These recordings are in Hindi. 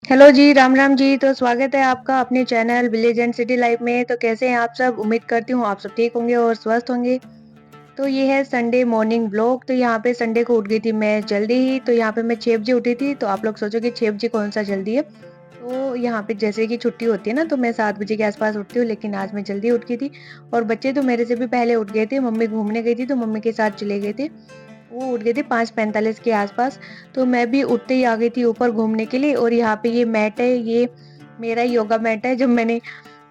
हेलो जी, राम राम जी। तो स्वागत है आपका अपने channel village and city life में। तो कैसे हैं आप सब? उम्मीद करती हूँ आप सब ठीक होंगे और स्वस्थ होंगे। तो ये है संडे मॉर्निंग व्लॉग। तो यहाँ पे संडे को उठ गई थी मैं जल्दी ही। तो यहाँ पे मैं 6 बजे उठी थी। तो आप लोग सोचोगे 6 बजे कौन सा जल्दी है? तो यहाँ पे जैसे कि छुट्टी होती है ना, तो मैं 7 बजे के आसपास उठती हूँ, लेकिन आज मैं जल्दी उठ गई थी। और बच्चे तो मेरे से भी पहले उठ गए थे। मम्मी घूमने गई थी तो मम्मी के साथ चले गए थे। वो उठ गए थे 5:45 के आसपास। तो मैं भी उठते ही आ गई थी ऊपर घूमने के लिए। और यहाँ पे ये मैट है, ये मेरा योगा मैट है। जब मैंने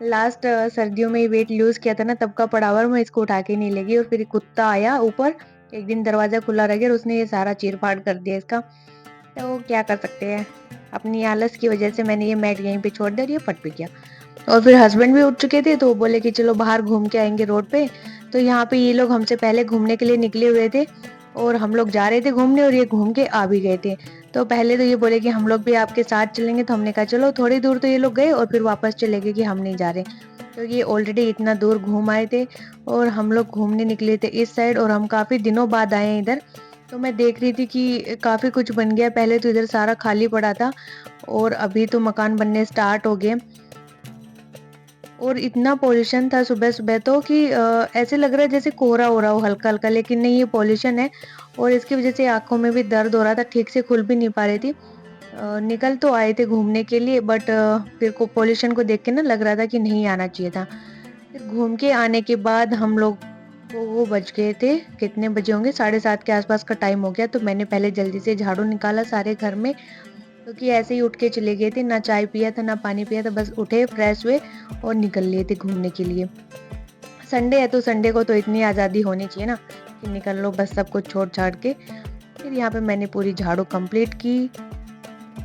लास्ट सर्दियों में वेट लूज किया था ना, तब का पड़ा हुआ है, मैं इसको उठा के नहीं ले गई। और फिर कुत्ता आया ऊपर, एक दिन दरवाजा खुला रह गया और उसने ये सारा चीर-फाड़ कर दिया इसका। तो क्या कर सकते हैं, अपनी आलस की वजह से मैंने ये मैट यहीं पे छोड़ दिया और ये फट भी गया। और फिर हस्बैंड भी उठ चुके थे तो वो बोले कि चलो बाहर घूम के आएंगे रोड पे। तो यहाँ पे ये लोग हमसे पहले घूमने के लिए निकले हुए थे और हम लोग जा रहे थे घूमने और ये घूम के आ भी गए थे। तो पहले तो ये बोले कि हम लोग भी आपके साथ चलेंगे, तो हमने कहा चलो। थोड़ी दूर तो ये लोग गए और फिर वापस चले गए कि हम नहीं जा रहे। तो ये ऑलरेडी इतना दूर घूम आए थे और हम लोग घूमने निकले थे इस साइड, और हम काफी दिनों बाद आए हैं इधर। तो मैं देख रही थी कि काफी कुछ बन गया। पहले तो इधर सारा खाली पड़ा था और अभी तो मकान बनने स्टार्ट हो गए। और इतना पॉल्यूशन था सुबह-सुबह तो कि ऐसे लग रहा है जैसे कोहरा हो रहा हो हल्का-हल्का, लेकिन नहीं, ये पॉल्यूशन है। और इसकी वज़ह से आँखों में भी दर्द हो रहा था, ठीक से खुल भी नहीं पा रही थी। निकल तो आए थे घूमने के लिए, बट फिर को पॉल्यूशन को देख के ना लग रहा था कि नहीं आना चाहिए था। फिर घूम के आने के बाद हम लोग को वो बज गए थे, कितने बजे होंगे, 7:30 के आसपास का टाइम हो गया। तो मैंने पहले जल्दी से झाड़ू निकाला सारे घर में, क्योंकि ऐसे ही उठ के चले गए थे, ना चाय पिया था ना पानी पिया था, बस उठे, फ्रेश हुए और निकल लिए थे घूमने के लिए। संडे है तो संडे को तो इतनी आज़ादी होनी चाहिए ना कि निकल लो बस सब कुछ छोड़-छाड़ के। फिर यहाँ पे मैंने पूरी झाड़ू कंप्लीट की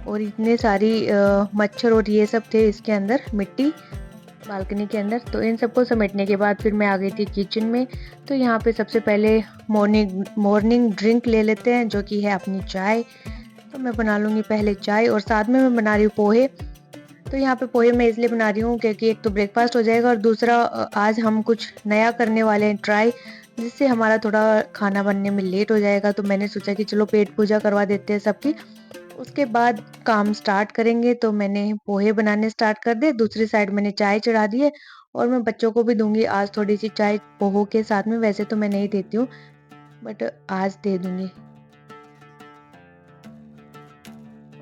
और इतने सारी मच्छर और ये सब थे इसके अंदर, मिट्टी बालकनी के अंदर। तो इन सबको समेटने के बाद फिर मैं आ गई थी किचन में। तो यहाँ पे सबसे पहले मॉर्निंग मॉर्निंग ड्रिंक ले लेते हैं, जो कि है अपनी चाय। तो मैं बना लूँगी पहले चाय और साथ में मैं बना रही हूँ पोहे। तो यहाँ पे पोहे मैं इसलिए बना रही हूँ क्योंकि एक तो ब्रेकफास्ट हो जाएगा और दूसरा आज हम कुछ नया करने वाले हैं ट्राई, जिससे हमारा थोड़ा खाना बनने में लेट हो जाएगा। तो मैंने सोचा कि चलो पेट पूजा करवा देते हैं सबकी, उसके बाद काम स्टार्ट करेंगे। तो मैंने पोहे बनाने स्टार्ट कर दिए, दूसरी साइड मैंने चाय चढ़ा दी है और मैं बच्चों को भी दूंगी आज थोड़ी सी चाय पोहो के साथ में। वैसे तो मैं नहीं देती हूँ, बट आज दे दूंगी।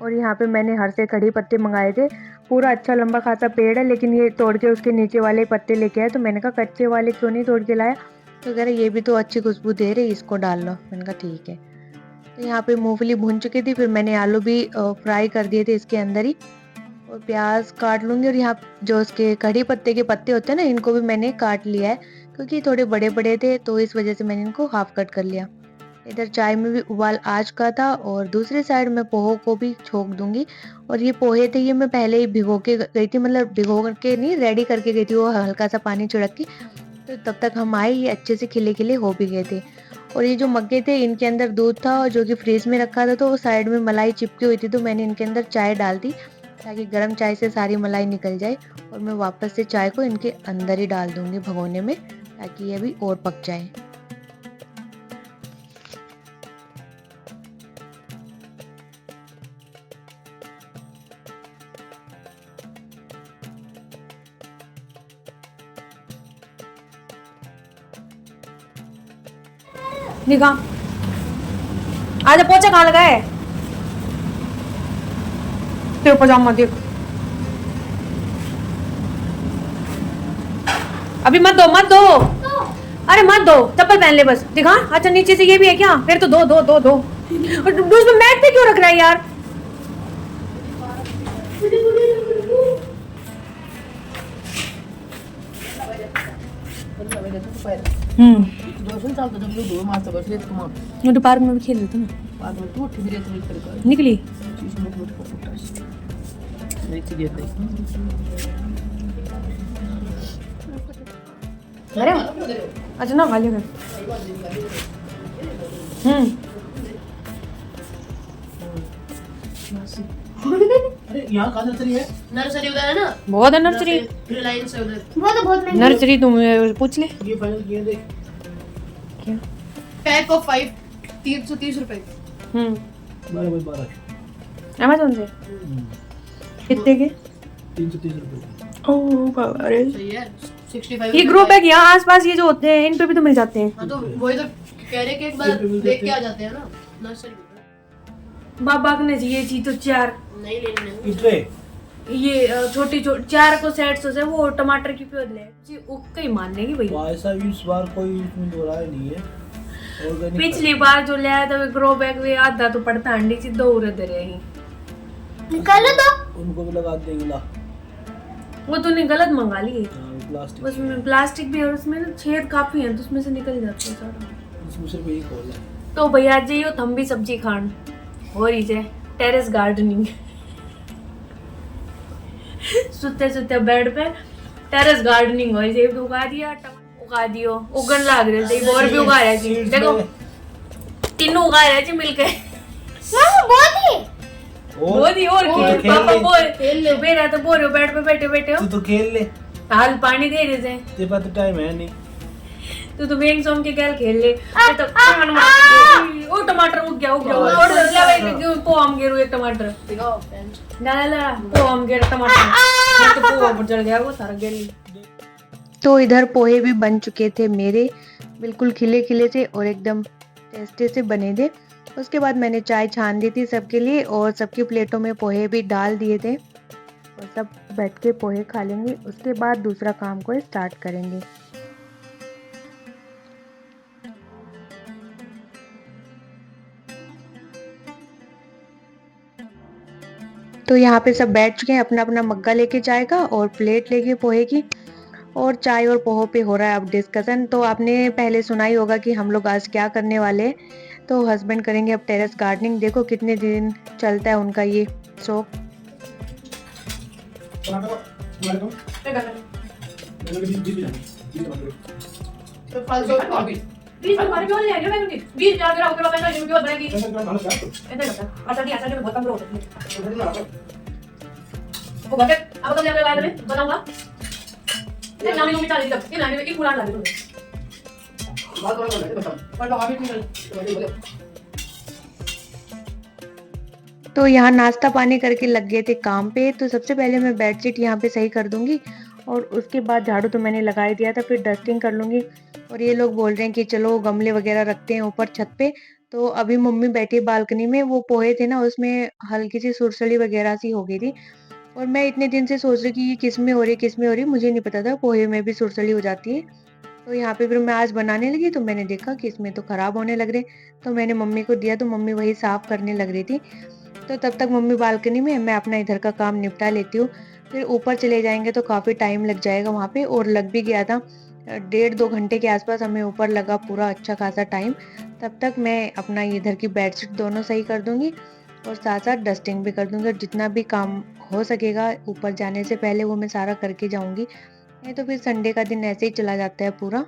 और यहाँ पे मैंने हर से कड़ी पत्ते मंगाए थे। पूरा अच्छा लंबा खासा पेड़ है, लेकिन ये तोड़ के उसके नीचे वाले पत्ते लेके आए। तो मैंने कहा कच्चे वाले क्यों नहीं तोड़ के लाया? तो कह रहे ये भी तो अच्छी खुशबू दे रही, इसको डाल लो। मैंने कहा ठीक है। तो यहाँ पे मूंगफली भून चुकी थी, फिर मैंने आलू भी फ्राई कर दिए थे इसके अंदर ही। और प्याज काट लूंगी। और यहाँ जो उसके कड़ी पत्ते के पत्ते होते हैं ना, इनको भी मैंने काट लिया है, क्योंकि थोड़े बड़े बड़े थे तो इस वजह से मैंने इनको हाफ कट कर लिया। इधर चाय में भी उबाल आ चुका था और दूसरी साइड में पोहो को भी छोक दूंगी। और ये पोहे थे, ये मैं पहले ही भिगो के गई थी, मतलब भिगो के नहीं, रेडी करके गई थी वो हल्का सा पानी छिड़क के। तो तब तक हम आए, ये अच्छे से खिले खिले हो भी गए थे। और ये जो मग्गे थे, इनके अंदर दूध था और जो कि फ्रीज में रखा था, तो वो साइड में मलाई चिपकी हुई थी। तो मैंने इनके अंदर चाय डाल दी ताकि गर्म चाय से सारी मलाई निकल जाए। और मैं वापस से चाय को इनके अंदर ही डाल दूंगी भगोने में, ताकि ये भी और पक जाए। दिखा आजा, पोछा कहाँ लगा है? तेरे पजामा देख, अभी मत दो मत दो। अरे मत दो, चप्पल पहन ले बस। दिखा, अच्छा नीचे से ये भी है क्या? फिर तो दो दो दो दो। उसमें मैट पे क्यों रख रहा है यार? तो पार्क में भी खेल लेते ना। निकली अरे अच्छा ना, खाली कर। यहाँ का नर्सरी है? नर्सरी उधर है ना, बहुत है नर्सरी। रिलायंस है उधर। वो तो बहुत महंगी नर्सरी तुम पूछ ले ये फाइनल किए देख। क्या। पैक ऑफ 5 330 रुपए। 12 बाई 12। अमेज़न से कितने के? 330 रुपए। ओह बाबा रे। सही है 65 ये ग्रो बैग यहाँ आसपास ये जो होते हैं इन पे भी तो मिल जाते हैं। हाँ तो वही तो कह रहे कि एक बार देख के आ जाते हैं ना नर्सरी। बाबा ने ये चीज तो चार नहीं लेने इतने ये छोटी चार को सेट्स से वो टमाटर की प्योर ले जी उक ही मानने की भैया। भाई साहब इस बार कोई इसमें दो राय नहीं है। Organic पिछली बार जो लाया था ग्रो बैग वे आधा तो पड़ता अंडी से दो उड़े दे रही निकाल दो। उनको भी लगा देंगे ला। वो तूने गलत मंगा ली। प्लास्टिक उसमें प्लास्टिक भी और उसमें ना छेद काफी है तो उसमें से निकल जाता है सारा। इसमें सिर्फ एक होल है। तो भैया जी यो थम भी सब्जी खान हो रही है टेरेस गार्डनिंग सुते सुते बेड पे टेरेस गार्डनिंग हो जे उगा दिया उगा दियो उगन लाग रहे थे और भी उगा रहे जी देखो तीनों उगा रहे जी मिलके बहुत ही और की पापा बोल खेल ले मेरा तो बोल बेड पे बैठे बैठे हो तू तो खेल ले। हाल पानी दे रहे थे तेरे पास तो टाइम है नहीं। तू बेंग सोम के खेल खेल ले ये तो ओ टमाटर उग गया और ले भाई पो हम गेरू एक टमाटर दिखाओ फ्रेंड्स। ला ला पो हम गेर टमाटर ये तो पो ऊपर चढ़ गया वो सारा गेली। तो इधर पोहे भी बन चुके थे मेरे, बिल्कुल खिले खिले से और एकदम टेस्टी से बने थे। उसके बाद मैंने चाय छान दी थी सबके लिए और सबकी प्लेटों में पोहे भी डाल दिए थे और सब बैठ के पोहे खा लेंगे। उसके बाद दूसरा काम को स्टार्ट करेंगे। तो यहाँ पे सब बैठ चुके हैं अपना अपना मग्गा लेके चाय का और प्लेट लेके पोहे की, और चाय और पोहो पे हो रहा है अब डिस्कशन। तो आपने पहले सुना ही होगा कि हम लोग आज क्या करने वाले हैं। तो हस्बैंड करेंगे अब टेरेस गार्डनिंग। देखो कितने दिन चलता है उनका ये शौक। तो फालतू बीस हमारे क्यों ले आए मैं क्यों 20 हजार मेरा ओके बाबा ने क्यों बनाएगी ऐसा करता अच्छा नहीं ऐसा नहीं बहुत कम लोग होते हैं वो बकेट अब तो ले आया मैं बताऊंगा ये नाम में चालीस तक ये नाम में एक पुराना ला दे बात पर तो अभी निकल। तो यहाँ नाश्ता पानी करके लग गए थे काम पे। तो सबसे पहले मैं बेडशीट यहाँ पे सही कर दूंगी और उसके बाद झाड़ू तो मैंने लगा ही दिया था, फिर डस्टिंग कर लूंगी। और ये लोग बोल रहे हैं कि चलो गमले वगैरह रखते हैं ऊपर छत पे। तो अभी मम्मी बैठी बालकनी में, वो पोहे थे ना उसमें हल्की सी सुरसड़ी वगैरह सी हो गई थी। और मैं इतने दिन से सोच रही कि ये किस में हो रही है मुझे नहीं पता था पोहे में भी सुरसड़ी हो जाती है। तो यहाँ पे फिर मैं आज बनाने लगी तो मैंने देखा कि इसमें तो खराब होने लग रहे। तो मैंने मम्मी को दिया तो मम्मी वही साफ करने लग रही थी। तो तब तक मम्मी बालकनी में, मैं अपना इधर का काम निपटा लेती हूँ। फिर ऊपर चले जाएंगे तो काफ़ी टाइम लग जाएगा वहाँ पे, और लग भी गया था 1.5-2 घंटे के आसपास हमें ऊपर लगा पूरा अच्छा खासा टाइम। तब तक मैं अपना इधर की बेडशीट दोनों सही कर दूंगी और साथ साथ डस्टिंग भी कर दूंगी। और जितना भी काम हो सकेगा ऊपर जाने से पहले वो मैं सारा करके जाऊंगी, नहीं तो फिर संडे का दिन ऐसे ही चला जाता है पूरा।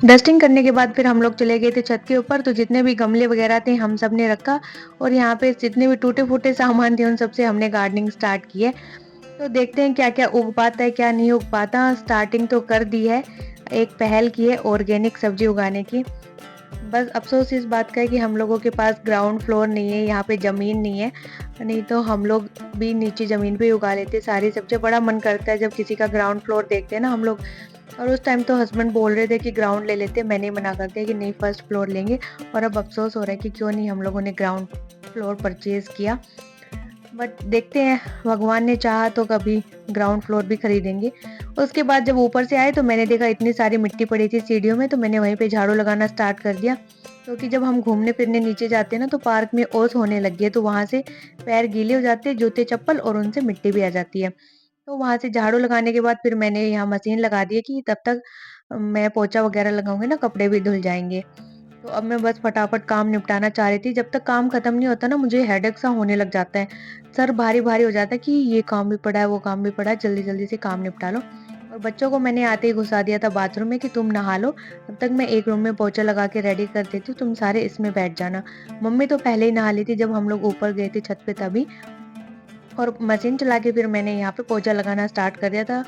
डस्टिंग करने के बाद फिर हम लोग चले गए थे छत के ऊपर। तो जितने भी गमले वगैरह थे हम सब ने रखा, और यहाँ पे जितने भी टूटे फूटे सामान थे उन सबसे हमने गार्डनिंग स्टार्ट की है। तो देखते हैं क्या क्या उग पाता है क्या नहीं उग पाता। स्टार्टिंग तो कर दी है, एक पहल की है ऑर्गेनिक सब्जी उगाने की। बस अफसोस इस बात का है कि हम लोगों के पास ग्राउंड फ्लोर नहीं है, यहाँ पे ज़मीन नहीं है, नहीं तो हम लोग भी नीचे ज़मीन पे उगा लेते सारी सब्जियाँ। बड़ा मन करता है जब किसी का ग्राउंड फ्लोर देखते हैं ना हम लोग। और उस टाइम तो हस्बैंड बोल रहे थे कि ग्राउंड ले लेते, मैंने मना कर दिया कि नहीं फर्स्ट फ्लोर लेंगे। और अब अफसोस हो रहा है कि क्यों नहीं हम लोगों ने ग्राउंड फ्लोर परचेज़ किया। बट देखते हैं, भगवान ने चाहा तो कभी ग्राउंड फ्लोर भी खरीदेंगे। उसके बाद जब ऊपर से आए तो मैंने देखा इतनी सारी मिट्टी पड़ी थी सीढ़ियों में, तो मैंने वहीं पे झाड़ू लगाना स्टार्ट कर दिया, क्योंकि जब हम घूमने फिरने नीचे जाते हैं ना तो पार्क में ओस होने लगी है, तो वहां से पैर गीले हो जाते हैं, जूते चप्पल, और उनसे मिट्टी भी आ जाती है। तो वहां से झाड़ू लगाने के बाद फिर मैंने यहाँ मशीन लगा दी है कि तब तक मैं पोछा वगैरह लगाऊंगी ना, कपड़े भी धुल जाएंगे। तो अब मैं बस फटाफट काम निपटाना चाह रही थी। जब तक काम खत्म नहीं होता ना, मुझे हेडेक सा होने लग जाता है। सर भारी-भारी हो जाता है कि ये काम भी पड़ा है, वो काम भी पड़ा है, जल्दी-जल्दी से काम निपटा लो। और बच्चों को मैंने आते ही घुसा दिया था बाथरूम में कि तुम नहा लो, तब तक मैं एक रूम में पोछा लगा के रेडी कर देती हूँ, तुम सारे इसमें बैठ जाना। मम्मी तो पहले ही नहा ली थी जब हम लोग ऊपर गए थे छत पे तभी। और मशीन चला के फिर मैंने यहाँ पे पोछा लगाना स्टार्ट कर दिया था।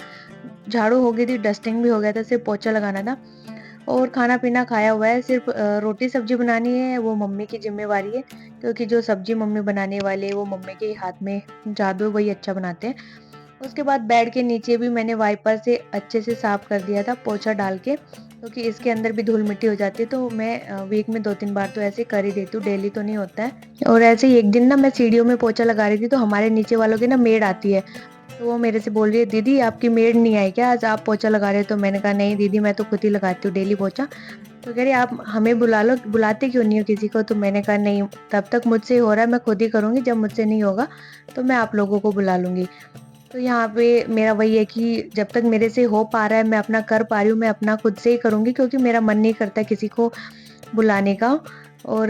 झाड़ू हो गई थी, डस्टिंग भी हो गया था, सिर्फ पोछा लगाना था। और खाना-पीना खाया हुआ है, सिर्फ रोटी-सब्जी बनानी है, वो मम्मी की ज़िम्मेवारी है, क्योंकि जो सब्ज़ी मम्मी बनाने वाले हैं, वो मम्मी के हाथ में जादू है, वही अच्छा बनाते हैं। उसके बाद बेड के नीचे भी मैंने वाइपर से अच्छे से साफ कर दिया था पोछा डाल के, क्योंकि इसके अंदर भी धूल-मिट्टी हो जाती है, तो मैं वीक में 2-3 बार तो ऐसे कर ही देती हूँ, डेली तो नहीं होता है। और ऐसे ही एक दिन ना मैं सीढ़ियों में पोछा लगा रही थी, तो हमारे नीचे वालों की ना मेड आती है, तो वो मेरे से बोल रही है, दीदी आपकी मेड नहीं आई क्या, आज आप पोछा लगा रहे हो? तो मैंने कहा नहीं दीदी, मैं तो खुद ही लगाती हूँ डेली पोछा। तो कह रही आप हमें बुला लो, बुलाते क्यों नहीं हो किसी को? तो मैंने कहा नहीं, तब तक मुझसे हो रहा है मैं खुद ही करूँगी, जब मुझसे नहीं होगा तो मैं आप लोगों को बुला लूँगी। तो यहाँ पे मेरा वही है कि जब तक मेरे से हो पा रहा है, मैं अपना कर पा रही हूँ, मैं अपना खुद से ही करूँगी, क्योंकि मेरा मन नहीं करता किसी को बुलाने का। और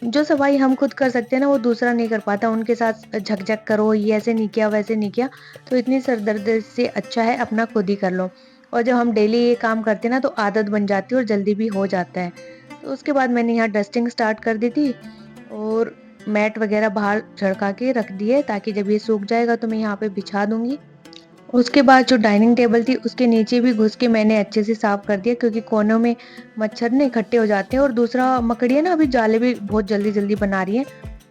जो सफाई हम खुद कर सकते हैं ना, वो दूसरा नहीं कर पाता। उनके साथ झक-झक करो, ये ऐसे नहीं किया, वैसे नहीं किया, तो इतनी सरदर्दी से अच्छा है अपना खुद ही कर लो। और जब हम डेली ये काम करते हैं ना, तो आदत बन जाती है और जल्दी भी हो जाता है। तो उसके बाद मैंने यहाँ डस्टिंग स्टार्ट कर दी थी, और मैट वगैरह बाहर झड़का के रख दिए, ताकि जब ये सूख जाएगा तो मैं यहाँ पे बिछा दूँगी। उसके बाद जो डाइनिंग टेबल थी उसके नीचे भी घुस के मैंने अच्छे से साफ कर दिया, क्योंकि कोनों में मच्छर ना इकट्ठे हो जाते हैं, और दूसरा मकड़ियाँ ना अभी जाले भी बहुत जल्दी-जल्दी बना रही हैं,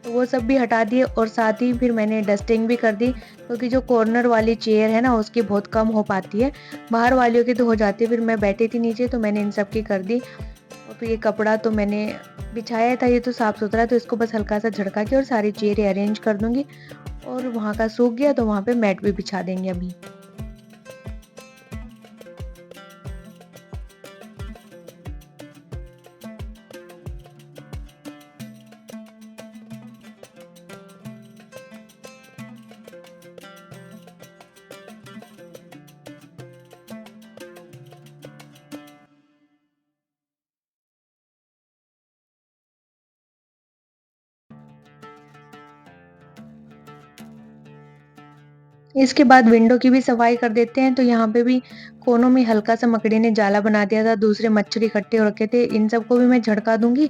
तो वो सब भी हटा दिए। और साथ ही फिर मैंने डस्टिंग भी कर दी, क्योंकि जो कॉर्नर वाली चेयर है ना उसकी बहुत कम हो पाती है, बाहर वालियों की तो हो जाती है। फिर मैं बैठी थी नीचे तो मैंने इन सब की कर दी। और फिर ये कपड़ा तो मैंने बिछाया था, ये तो साफ-सुथरा है, तो इसको बस हल्का सा झड़का के और सारी चेयरें अरेंज कर दूँगी। और वहाँ का सूख गया तो वहाँ पे मैट भी बिछा देंगे अभी। इसके बाद विंडो की भी सफाई कर देते हैं। तो यहाँ पे भी कोनों में हल्का सा मकड़ी ने जाला बना दिया था, दूसरे मच्छर इकट्ठे हो रखे थे, इन सबको भी मैं झड़का दूंगी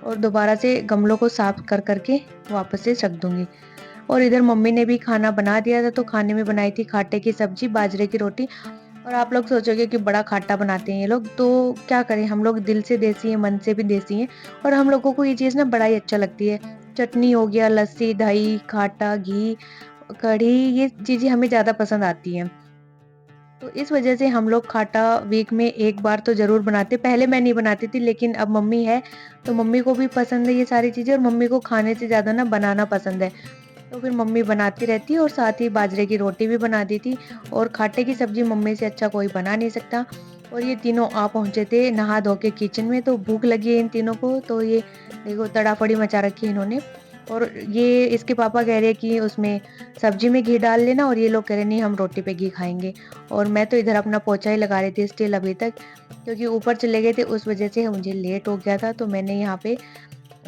और दोबारा से गमलों को साफ कर करके वापस से रख दूंगी। और इधर मम्मी ने भी खाना बना दिया था, तो खाने में बनाई थी खाटे की सब्जी, बाजरे की रोटी। और आप लोग सोचोगे कि बड़ा खाटा बनाते हैं ये लोग, तो क्या करें, हम लोग दिल से देसी हैं, मन से भी देसी हैं, और हम लोगों को ये चीज़ ना बड़ा ही अच्छा लगती है। चटनी हो गया, लस्सी, दही, खाटा, घी, कढ़ी, ये चीज़ें हमें ज़्यादा पसंद आती हैं। तो इस वजह से हम लोग खाटा वीक में 1 बार तो ज़रूर बनाते। पहले मैं नहीं बनाती थी, लेकिन अब मम्मी है, तो मम्मी को भी पसंद है ये सारी चीज़ें, और मम्मी को खाने से ज़्यादा ना बनाना पसंद है। तो फिर मम्मी बनाती रहती है, और साथ ही बाजरे की रोटी भी बना दी थी, और खाटे की सब्ज़ी मम्मी से अच्छा कोई बना नहीं सकता। और ये तीनों आ पहुँचे थे नहा धो के किचन में, तो भूख लगी है इन तीनों को, तो ये देखो तड़ाफड़ी मचा रखी है इन्होंने। और ये इसके पापा कह रहे हैं कि उसमें सब्जी में घी डाल लेना, और ये लोग कह रहे नहीं हम रोटी पे घी खाएँगे। और मैं तो इधर अपना पोछा ही लगा रही थी स्टिल अभी तक, क्योंकि ऊपर चले गए थे उस वजह से मुझे लेट हो गया था। तो मैंने यहाँ पे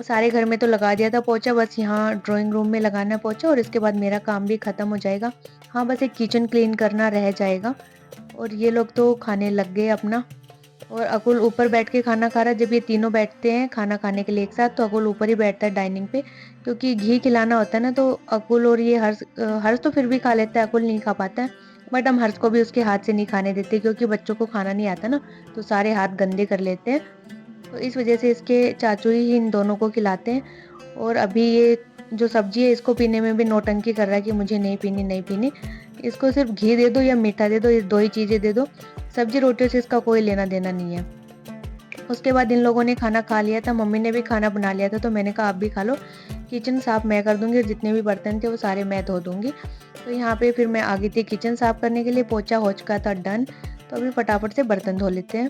सारे घर में तो लगा दिया था पोछा, बस यहाँ ड्राइंग रूम में लगाना है पोछा, और इसके बाद मेरा काम भी खत्म हो जाएगा। हाँ, बस एक किचन क्लीन करना रह जाएगा। और ये लोग तो खाने लग गए अपना, और अकुल ऊपर बैठ के खाना खा रहा है। जब ये तीनों बैठते हैं खाना खाने के लिए एक साथ, तो अकुल ऊपर ही बैठता है डाइनिंग पे, क्योंकि घी खिलाना होता है ना, तो अकुल और ये हर्ष, हर्ष तो फिर भी खा लेता है, अकुल नहीं खा पाता है। बट हम हर्ष को भी उसके हाथ से नहीं खाने देते, क्योंकि बच्चों को खाना नहीं आता ना, तो सारे हाथ गंदे कर लेते हैं। तो इस वजह से इसके चाचू ही इन दोनों को खिलाते हैं। और अभी ये जो सब्जी है इसको पीने में भी नौटंकी कर रहा है कि मुझे नहीं पीनी, नहीं पीनी। इसको सिर्फ घी दे दो या मीठा दे दो, ये 2 ही चीज़ें दे दो, सब्जी रोटियों से इसका कोई लेना देना नहीं है। उसके बाद इन लोगों ने खाना खा लिया था, मम्मी ने भी खाना बना लिया था, तो मैंने कहा आप भी खा लो, किचन साफ़ मैं कर दूँगी और जितने भी बर्तन थे वो सारे मैं धो दूँगी। तो यहाँ पे फिर मैं आ गई थी किचन साफ़ करने के लिए, पोछा हो चुका था डन। तो अभी फटाफट से बर्तन धो लेते हैं।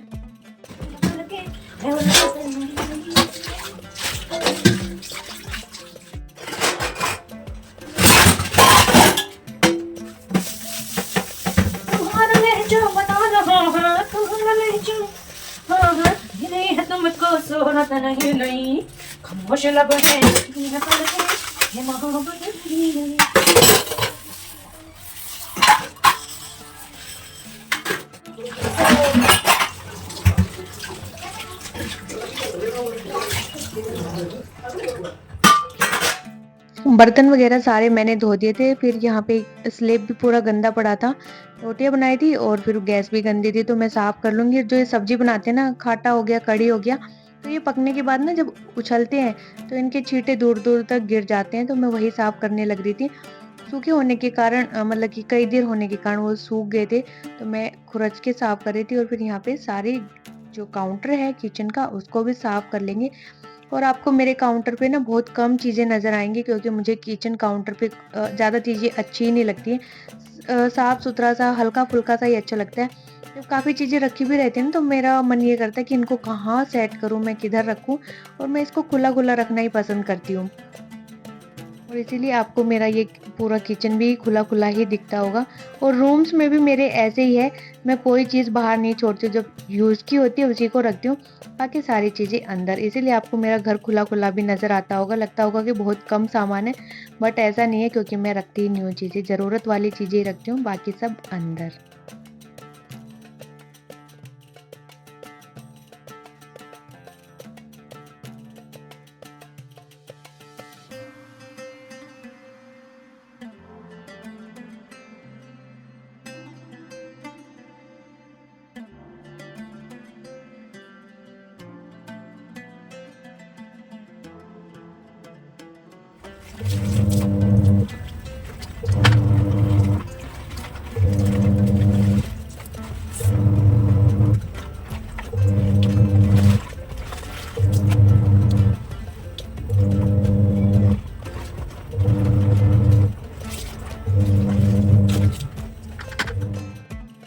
तुम्हारा लहजा बता रहा है, तुम्हारा लहजा, हाँ हाँ, ये नहीं है तुमको सूरत नहीं नहीं, खामोश लब है, ये है पल है, ये मोहब्बत नहीं नहीं। बर्तन वगैरह सारे मैंने धो दिए थे। फिर यहाँ पे स्लेब भी पूरा गंदा पड़ा था। रोटियाँ बनाई थी और फिर गैस भी गंदी थी, तो मैं साफ़ कर लूँगी। जो ये सब्ज़ी बनाते हैं ना, खाटा हो गया, कड़ी हो गया, तो ये पकने के बाद ना जब उछलते हैं तो इनके छींटे दूर-दूर तक गिर जाते हैं, तो मैं वही साफ़ करने लग रही थी। सूखे होने के कारण मतलब कि कई देर होने के कारण वो सूख गए थे, तो मैं खुरच के साफ़ कर रही थी। और फिर यहाँ पे सारे जो काउंटर है किचन का उसको भी साफ़ कर लेंगे। और आपको मेरे काउंटर पे ना बहुत कम चीज़ें नज़र आएँगी, क्योंकि मुझे किचन काउंटर पे ज़्यादा चीज़ें अच्छी ही नहीं लगती हैं। साफ-सुथरा सा, हल्का-फुल्का सा ही अच्छा लगता है। जब काफ़ी चीज़ें रखी भी रहती हैं ना, तो मेरा मन ये करता है कि इनको कहाँ सेट करूँ, मैं किधर रखूँ, और मैं इसको खुला-खुला रखना ही पसंद करती हूँ। और इसीलिए आपको मेरा ये पूरा किचन भी खुला-खुला ही दिखता होगा। और रूम्स में भी मेरे ऐसे ही है, मैं कोई चीज़ बाहर नहीं छोड़ती हूँ, जब यूज़ की होती है उसी को रखती हूँ, बाकी सारी चीज़ें अंदर। इसीलिए आपको मेरा घर खुला-खुला भी नज़र आता होगा, लगता होगा कि बहुत कम सामान है, बट ऐसा नहीं है, क्योंकि मैं रखती ही नहीं हूँ चीज़ें, ज़रूरत वाली चीज़ें ही रखती हूँ, बाकी सब अंदर।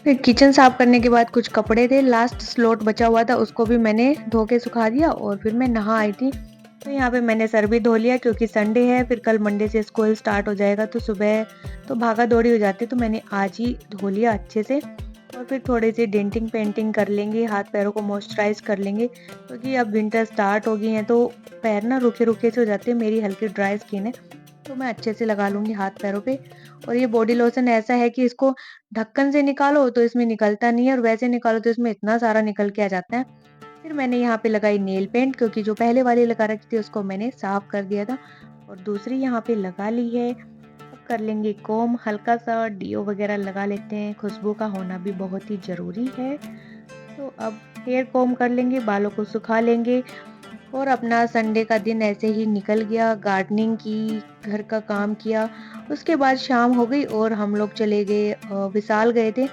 फिर किचन साफ करने के बाद कुछ कपड़े थे, लास्ट स्लॉट बचा हुआ था, उसको भी मैंने धो के सुखा दिया। और फिर मैं नहा आई थी। तो यहाँ पे मैंने सर भी धो लिया, क्योंकि संडे है, फिर कल मंडे से स्कूल स्टार्ट हो जाएगा, तो सुबह तो भागा दौड़ी हो जाती है, तो मैंने आज ही धो लिया अच्छे से। और फिर थोड़ी सी डेंटिंग पेंटिंग कर लेंगे, हाथ पैरों को मॉइस्चराइज कर लेंगे, क्योंकि अब विंटर स्टार्ट हो गई हैं, तो पैर ना रूखे रूखे से हो जाते हैं। मेरी हल्की ड्राई स्किन है, तो मैं अच्छे से लगा लूँगी हाथ पैरों पे। और ये बॉडी लोशन ऐसा है कि इसको ढक्कन से निकालो तो इसमें निकलता नहीं है, और वैसे निकालो तो इसमें इतना सारा निकल के आ जाता है। फिर मैंने यहाँ पे लगाई नेल पेंट, क्योंकि जो पहले वाली लगा रखी थी उसको मैंने साफ कर दिया था, और दूसरी यहाँ पे लगा ली है। अब कर लेंगे कोम, हल्का सा डियो वगैरह लगा लेते हैं, खुशबू का होना भी बहुत ही ज़रूरी है। तो अब हेयर कोम कर लेंगे, बालों को सुखा लेंगे। और अपना संडे का दिन ऐसे ही निकल गया, गार्डनिंग की, घर का काम किया। उसके बाद शाम हो गई और हम लोग चले गए, विशाल गए थे।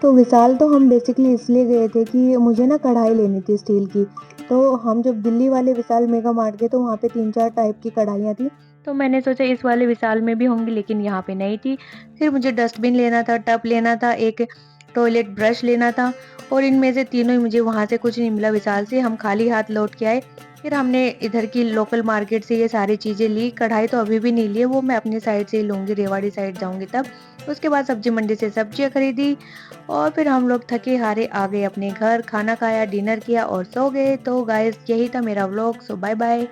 तो विशाल तो हम बेसिकली इसलिए गए थे कि मुझे ना कढ़ाई लेनी थी स्टील की। तो हम जब दिल्ली वाले विशाल मेगा मार्ट गए, तो वहाँ पे 3-4 टाइप की कढ़ाइयाँ थी। तो मैंने सोचा इस वाले विशाल में भी होंगी, लेकिन यहाँ पे नहीं थी। फिर मुझे डस्टबिन लेना था, टब लेना था, एक टॉयलेट ब्रश लेना था, और इनमें से तीनों ही मुझे वहाँ से कुछ नहीं मिला विशाल से। हम खाली हाथ लौट के आए। फिर हमने इधर की लोकल मार्केट से ये सारी चीज़ें ली। कढ़ाई तो अभी भी नहीं ली है, वो मैं अपनी साइड से ही लूँगी, रेवाड़ी साइड जाऊँगी तब। उसके बाद सब्जी मंडी से सब्जियाँ खरीदी, और फिर हम लोग थके हारे आ गए अपने घर, खाना खाया, डिनर किया और सो गए। तो गाइस यही था मेरा व्लॉग। सो बाय बाय।